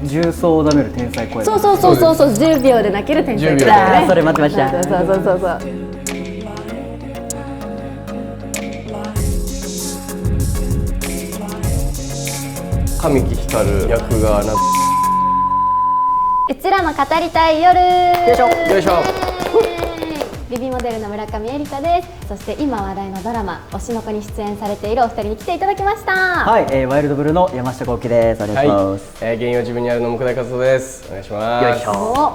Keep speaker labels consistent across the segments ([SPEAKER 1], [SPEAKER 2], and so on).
[SPEAKER 1] 重曹を舐める天才子役。
[SPEAKER 2] そう10秒で泣ける天才子役
[SPEAKER 1] あーそれ待ってました。
[SPEAKER 2] そう
[SPEAKER 3] 神木光役が
[SPEAKER 2] うちらの語りたい夜。
[SPEAKER 3] よいしょ。
[SPEAKER 2] ビビモデルの村上えりかです。そして今話題のドラマ推しの子に出演されているお二人に来ていただきました。
[SPEAKER 1] はい、ワイルドブルーの山下幸輝です。お願いします。
[SPEAKER 3] 原因は自分にあるの木大和夫です。お願いします。
[SPEAKER 1] よいしょ。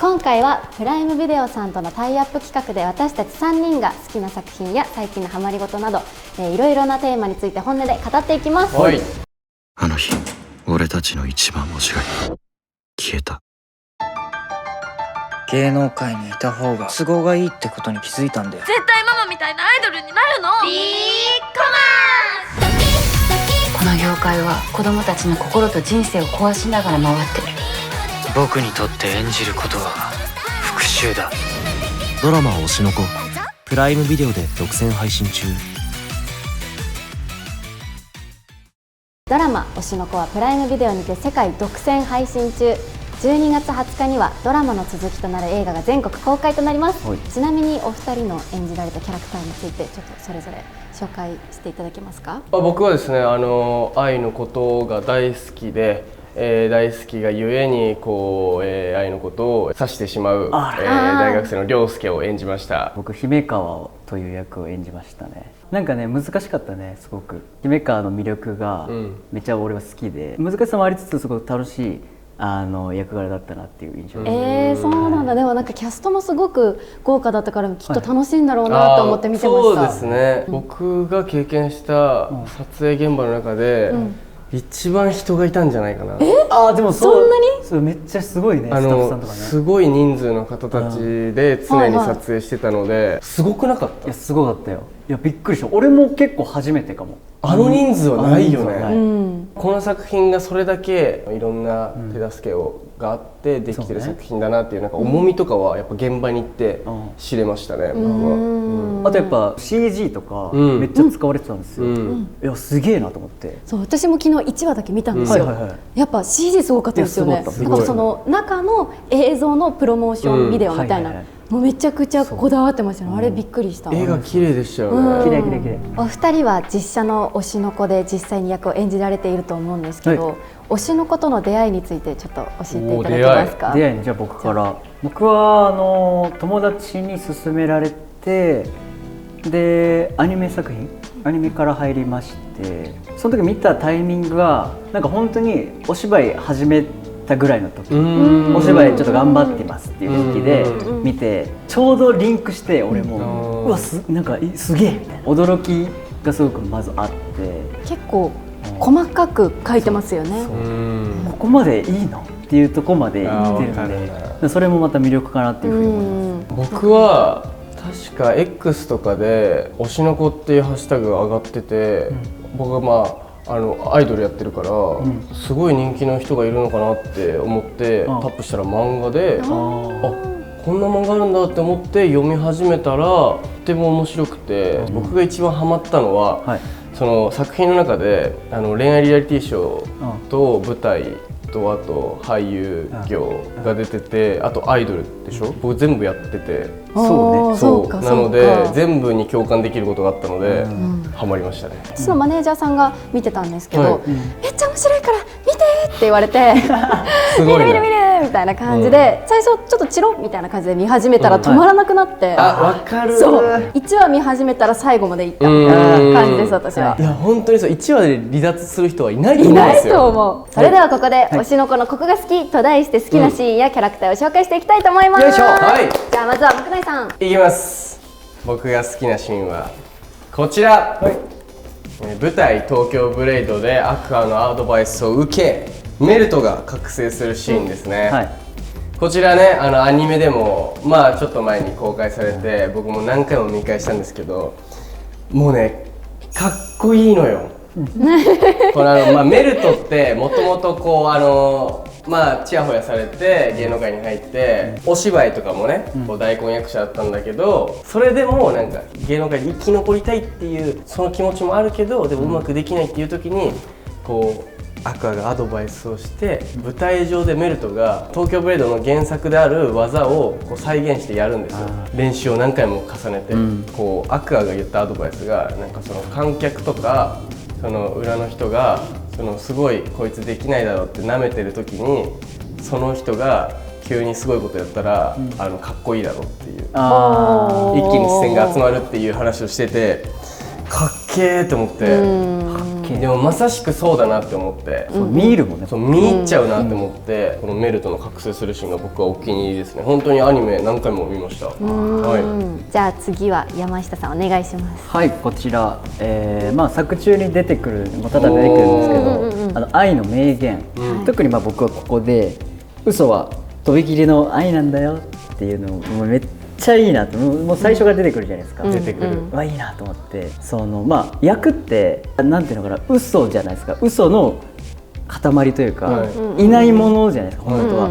[SPEAKER 2] 今回はプライムビデオさんとのタイアップ企画で私たち3人が好きな作品や最近のハマりごとなど、いろいろなテーマについて本音で語っていきます。
[SPEAKER 3] はい。
[SPEAKER 4] あの日、俺たちの一番星が消えた。
[SPEAKER 5] 芸能界にいた方が都合がいいってことに気づいたんだよ。
[SPEAKER 6] 絶対ママみたいなアイドルになるの。ビッグマン。
[SPEAKER 7] この業界は子供たちの心と人生を壊しながら回ってる。
[SPEAKER 5] 僕にとって演じることは復讐だ。
[SPEAKER 8] ドラマ推しの子、プライムビデオで独占配信中。
[SPEAKER 2] ドラマ推しの子はプライムビデオにて世界独占配信中。12月20日にはドラマの続きとなる映画が全国公開となります。ちなみにお二人の演じられたキャラクターについてちょっとそれぞれ紹介していただけますか？
[SPEAKER 3] 僕はですね、愛のことが大好きで、大好きがゆえに愛のことを指してしまう、大学生の涼介を演じました。
[SPEAKER 1] 僕姫川という役を演じましたね。なんかね難しかったね。すごく姫川の魅力がめっちゃ俺は好きで、難しさもありつつすごく楽しい役柄だったなっていう印象です。
[SPEAKER 2] そうなんだ。でもなんかキャストもすごく豪華だったからきっと楽しいんだろうなと思って見てました。
[SPEAKER 3] そうですね、僕が経験した撮影現場の中で、一番人がいたんじゃないかな。
[SPEAKER 1] でも
[SPEAKER 2] そんなに？
[SPEAKER 1] それめっちゃすごいね。スタッフさんとかね。
[SPEAKER 3] すごい人数の方たちで常に撮影してたので、すごくなかった？
[SPEAKER 1] いやすごかったよ。いやびっくりした。俺も結構初めてかも。
[SPEAKER 3] あの人数はないよね。この作品がそれだけいろんな手助けがあってできてる作品だなっていう、なんか重みとかはやっぱ現場に行って知れましたね、僕は。
[SPEAKER 1] あとやっぱ CG とかめっちゃ使われてたんですよ。いやすげえなと思って。
[SPEAKER 2] そう、私も昨日1話だけ見たんですよ。やっぱ CG すごかったですよね。なんかその中の映像のプロモーションビデオみたいな、もうめちゃくちゃこだわってましたね。あれびっくりした。
[SPEAKER 3] 絵が綺麗でしたよね。
[SPEAKER 1] 綺麗綺麗綺麗。
[SPEAKER 2] お二人は実写の推しの子で実際に役を演じられていると思うんですけど、推しの子との出会いについてちょっと教えていただけますか？
[SPEAKER 1] 出会いね。じゃあ僕から。僕は友達に勧められて、でアニメ作品、アニメから入りまして、その時見たタイミングがなんか本当にお芝居始めたぐらいの時、お芝居ちょっと頑張ってますっていう時で見て、ちょうどリンクして俺もうわなんかすげえみたいな驚きがすごくまずあって、
[SPEAKER 2] 結構細かく書いてますよね。
[SPEAKER 1] ここまでいいのっていうところまで行ってるんで、それもまた魅力かなっていうふうに思います。
[SPEAKER 3] 僕は確か X とかで推しの子っていうハッシュタグが上がってて、僕がアイドルやってるから、すごい人気の人がいるのかなって思ってタップしたら漫画で、こんな漫画あるんだって思って読み始めたらとても面白くて、僕が一番ハマったのは、その作品の中で恋愛リアリティショーと舞台とあと俳優業が出てて、あとアイドルでしょ。僕全部やってて、そうなので全部に共感できることがあったのでハマりましたね。
[SPEAKER 2] 私のマネージャーさんが見てたんですけど、めっちゃ面白いから見てって言われて見る見る見るみたいな感じで、最初ちょっとチロみたいな感じで見始めたら止まらなくなって、
[SPEAKER 3] わかる。
[SPEAKER 2] そう1話見始めたら最後までいったみたいな感じです。私は。
[SPEAKER 3] いや本当にそう、1話で離脱する人はいないと思うんですよ。
[SPEAKER 2] いないと思う。それではここで推しの子のここが好きと題して好きなシーンやキャラクターを紹介していきたいと思います。じゃあまずは木内さん。
[SPEAKER 3] いきます。僕が好きなシーンはこちら。舞台東京ブレイドでアクアのアドバイスを受けメルトが覚醒するシーンですね。こちらね、アニメでもちょっと前に公開されて、僕も何回も見返したんですけど、もうねかっこいいのよ。このメルトってもともとちやほやされて芸能界に入ってお芝居とかもね、大根役者だったんだけど、それでもなんか芸能界で生き残りたいっていうその気持ちもあるけど、でもうまくできないっていう時にアクアがアドバイスをして舞台上でメルトが東京ブレイドの原作である技をこう再現してやるんですよ。練習を何回も重ねて、こうアクアが言ったアドバイスがなんかその観客とかその裏の人がそのすごいこいつできないだろうって舐めてる時にその人が急にすごいことやったら、かっこいいだろうっていう、一気に視線が集まるっていう話をしてて、かっけーって思って、でもまさしくそうだなって思って、
[SPEAKER 1] 見入るもんね。
[SPEAKER 3] そう見入っちゃうなって思って、このメルトの覚醒するシーンが僕はお気に入りですね。本当にアニメ何回も見ました。
[SPEAKER 2] じゃあ次は山下さんお願いします。
[SPEAKER 1] はい、こちら、作中に出てくる、ただ出てくるんですけど、愛の名言、特に僕はここで嘘はとびきりの愛なんだよっていうのもめっちゃいいなって、もう最初から出てくるじゃないですか。
[SPEAKER 3] 出てくる。
[SPEAKER 1] いいなと思って、役ってなんていうのかな、嘘じゃないですか。嘘の塊というか、いないものじゃないですか本当は。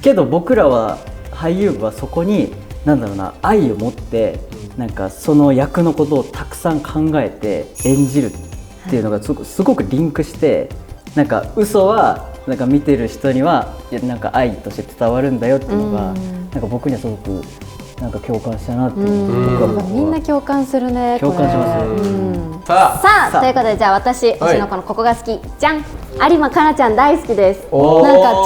[SPEAKER 1] けど僕らは俳優部はそこになんだろうな、愛を持ってなんかその役のことをたくさん考えて演じるっていうのがすごくリンクして、なんか嘘はなんか見てる人にはなんか愛として伝わるんだよっていうのが、なんか僕にはすごくなんか共感したなっていう。
[SPEAKER 2] みんな共感するね。
[SPEAKER 1] 共感します
[SPEAKER 2] ね。さあということで、じゃあ私推しの子のここが好きじゃん、有馬かなちゃん大好きです。なんかち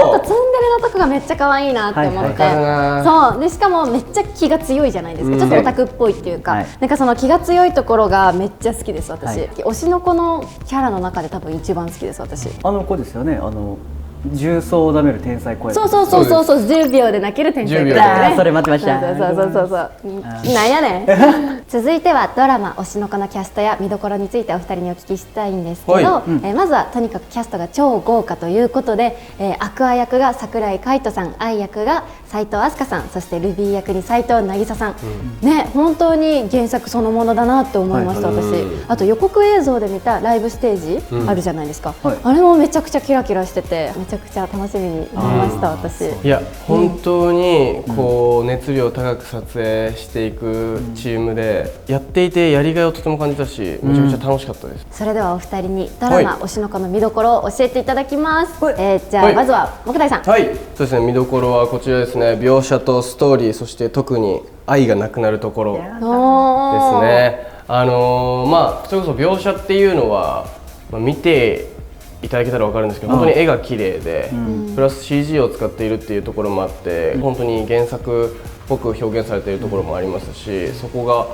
[SPEAKER 2] ょっとツンデレのとこがめっちゃ可愛いなって思って、そうでしかもめっちゃ気が強いじゃないですか。ちょっとオタクっぽいっていうか、なんかその気が強いところがめっちゃ好きです私。推しの子のキャラの中で多分一番好きです私。
[SPEAKER 1] あの子ですよね、重曹を舐める天才子役。
[SPEAKER 2] そう10秒で泣ける天才子役ね。
[SPEAKER 1] それ待ってました。
[SPEAKER 2] なんやねん。続いてはドラマ推しの子のキャストや見どころについてお二人にお聞きしたいんですけど、まずはとにかくキャストが超豪華ということで、アクア役が櫻井海音さん、愛役が斉藤飛鳥さん、そしてルビー役に斉藤渚さん、ね、本当に原作そのものだなって思いました私。あと予告映像で見たライブステージあるじゃないですか、あれもめちゃくちゃキラキラしててめちゃくちゃ楽しみになりました私。
[SPEAKER 3] いや本当にこう熱量高く撮影していくチームでやっていてやりがいをとても感じたし、めちゃめちゃ楽しかったです。
[SPEAKER 2] それではお二人にドラマ推しの子の見どころを教えていただきます。じゃあまずは木大さん。
[SPEAKER 3] はい、そうですね、見どころはこちらですね。描写とストーリー、そして特に愛がなくなるところですね。それこそ描写っていうのは、見ていただけたら分かるんですけど、本当に絵が綺麗で、プラス CG を使っているっていうところもあって、本当に原作っぽく表現されているところもありますし、そこが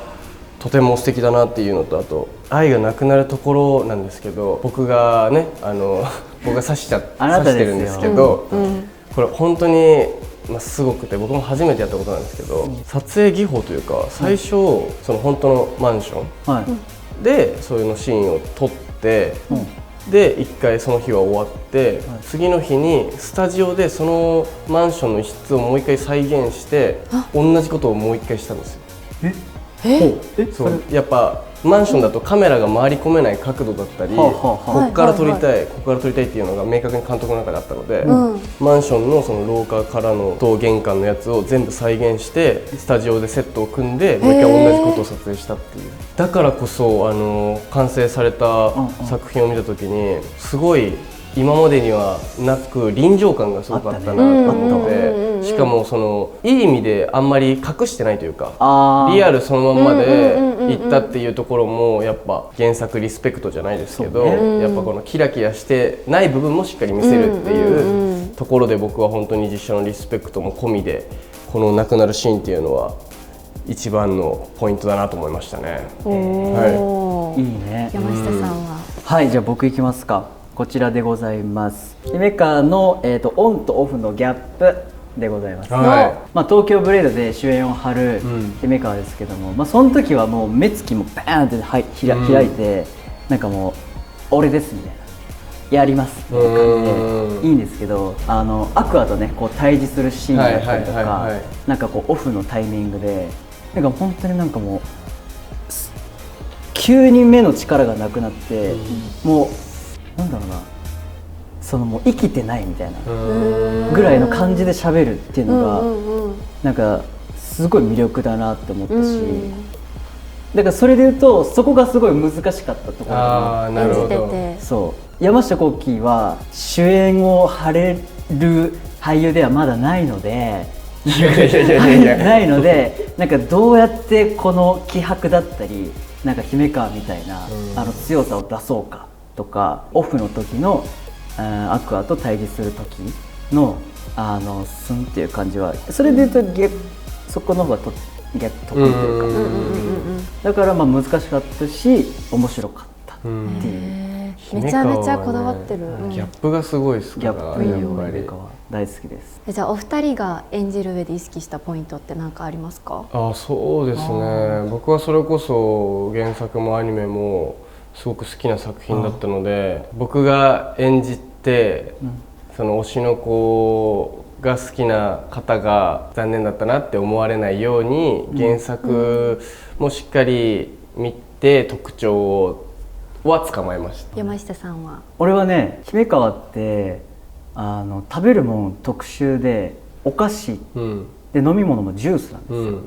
[SPEAKER 3] とても素敵だなっていうのと、あと愛がなくなるところなんですけど、僕がね僕が指してるんですけど、これ本当にすごくて、僕も初めてやったことなんですけど、撮影技法というか、最初その本当のマンションでそういうのシーンを撮って、で1回その日は終わって、次の日にスタジオでそのマンションの一室をもう一回再現して、同じことをもう一回したんですよ。そうやっぱマンションだとカメラが回り込めない角度だったり、ここから撮りたいっていうのが明確に監督の中であったので、マンションのその廊下からのと玄関のやつを全部再現してスタジオでセットを組んでもう一回同じことを撮影したっていう。だからこそ完成された作品を見た時にすごい今までにはなく臨場感がすごかったなと思って、しかもそのいい意味であんまり隠してないというか、リアルそのまんまでいったっていうところもやっぱ原作リスペクトじゃないですけど、やっぱこのキラキラしてない部分もしっかり見せるっていうところで、僕は本当に実写のリスペクトも込みでこの亡くなるシーンっていうのは一番のポイントだなと思いましたね。
[SPEAKER 1] いいね。
[SPEAKER 2] 山下さんは。
[SPEAKER 1] はい、じゃあ僕いきますか。こちらでございます。姫川の、オンとオフのギャップでございます。東京ブレイドで主演を張る姫川ですけども、その時はもう目つきもバーンって開いて、なんかもう俺ですみたいな、やりますみたいな感じでいいんですけど、アクアとねこう対峙するシーンだったりとか、なんかこうオフのタイミングでなんか本当になんかもう急に目の力がなくなって、もうなんだろうな、そのもう生きてないみたいなぐらいの感じで喋るっていうのがなんかすごい魅力だなって思ったし、だからそれで言うとそこがすごい難しかったところだな。
[SPEAKER 3] なるほど。
[SPEAKER 1] そう山下幸輝は主演を張れる俳優ではまだないのでないので、なんかどうやってこの気迫だったりなんか姫川みたいな強さを出そうかとか、オフの時のアクアと対峙する時のスンっていう感じは、それで言うとそこの方が得意というか、だからまあ難しかったし面白かったっていう。
[SPEAKER 2] めちゃめちゃこだわってる。
[SPEAKER 3] ギャップがすごい好きだから。
[SPEAKER 1] ギャップいいよ、姫川大好きです。
[SPEAKER 2] じゃあお二人が演じる上で意識したポイントって何かありますか？
[SPEAKER 3] そうですね。僕はそれこそ原作もアニメもすごく好きな作品だったので、僕が演じて、その推しの子が好きな方が残念だったなって思われないように、原作もしっかり見て特徴は捕まえました。
[SPEAKER 2] 山下さんは？俺
[SPEAKER 1] はね、姫川って食べるもん特殊で、お菓子、で飲み物もジュースなんですよ。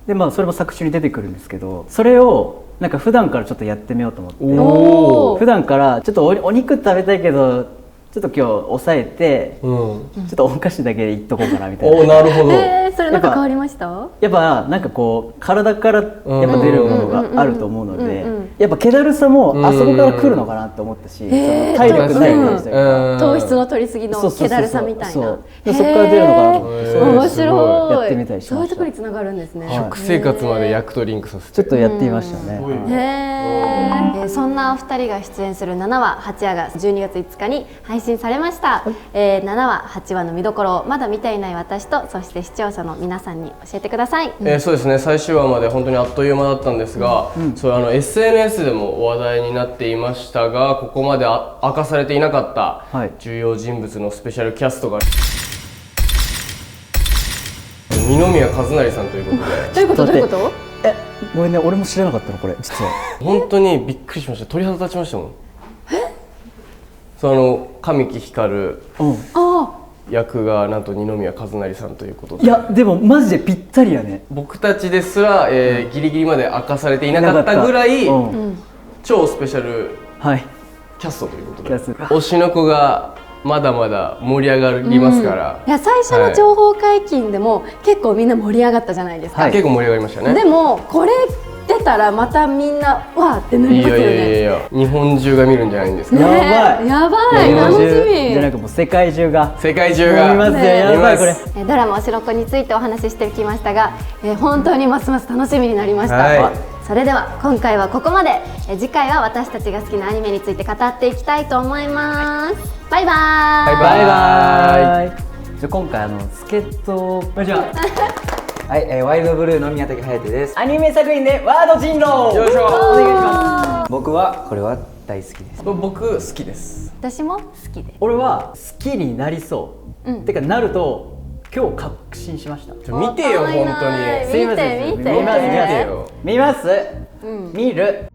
[SPEAKER 1] でまあそれも作中に出てくるんですけど、それをなんか普段からちょっとやってみようと思って、普段からちょっとお肉食べたいけどちょっと今日抑えて、ちょっとお菓子だけでいっとこうかなみたいな。
[SPEAKER 3] なるほど。
[SPEAKER 2] それなんか変わりました？
[SPEAKER 1] やっぱなんかこう体からやっぱ出るものがあると思うので、やっぱ気だるさもあそこから来るのかなって思ったし、体力ない感じというか、
[SPEAKER 2] 糖質の取りすぎの気だるさみたいな、そこ
[SPEAKER 1] から出るのかなと思って、
[SPEAKER 2] 面白い。
[SPEAKER 1] やってみたりしました。
[SPEAKER 2] そういうところにつながるんですね。
[SPEAKER 3] 食生活まで役とリンクさせて
[SPEAKER 1] ちょっとやってみましたね。
[SPEAKER 2] そんなお二人が出演する7話8話が12月5日に配信されました。7話8話の見どころをまだ見ていない私と、そして視聴者の皆さんに教えてください。
[SPEAKER 3] そうですね、最終話まで本当にあっという間だったんですが、SNS でも話題になっていましたが、ここまで明かされていなかった重要人物のスペシャルキャストが、二宮和也さんということで。
[SPEAKER 2] どういうこと？
[SPEAKER 1] ごめんね、俺も知らなかったのこれ実は。
[SPEAKER 3] 本当にびっくりしました。鳥肌立ちましたもん。神木光役がなんと二宮和也さんということで。
[SPEAKER 1] いやでもマジでぴったりやね。
[SPEAKER 3] 僕たちですら、ギリギリまで明かされていなかったぐらい、超スペシャルキャストということで、推しの子がまだまだ盛り上がりますから。
[SPEAKER 2] いや最初の情報解禁でも結構みんな盛り上がったじゃないですか。
[SPEAKER 3] 結構盛り上がりましたね。
[SPEAKER 2] でもこれ出たらまたみんなわーってなりますよね。
[SPEAKER 3] いや日本中が見るんじゃないんですか。
[SPEAKER 2] やばい楽しみ。
[SPEAKER 1] じゃなくもう世界中が
[SPEAKER 3] 見ますよ。
[SPEAKER 1] やばいこれ。
[SPEAKER 2] ドラマ推しの子についてお話ししてきましたが、本当にますます楽しみになりました。それでは今回はここまで。次回は私たちが好きなアニメについて語っていきたいと思います。バイバーイ。
[SPEAKER 1] バイバイ。じゃあ今回助っ人じゃ
[SPEAKER 9] はい、ワイルドブルーの宮崎颯です。
[SPEAKER 1] アニメ作品でワード人狼。
[SPEAKER 3] よいしょ。
[SPEAKER 1] お願いします。
[SPEAKER 9] 僕はこれは大好きです。
[SPEAKER 3] 僕好きです。
[SPEAKER 2] 私も好きです。
[SPEAKER 1] 俺は好きになりそう。てかなると今日確信しました。
[SPEAKER 3] 見てよ本当に。
[SPEAKER 1] すいません。見ます。見る。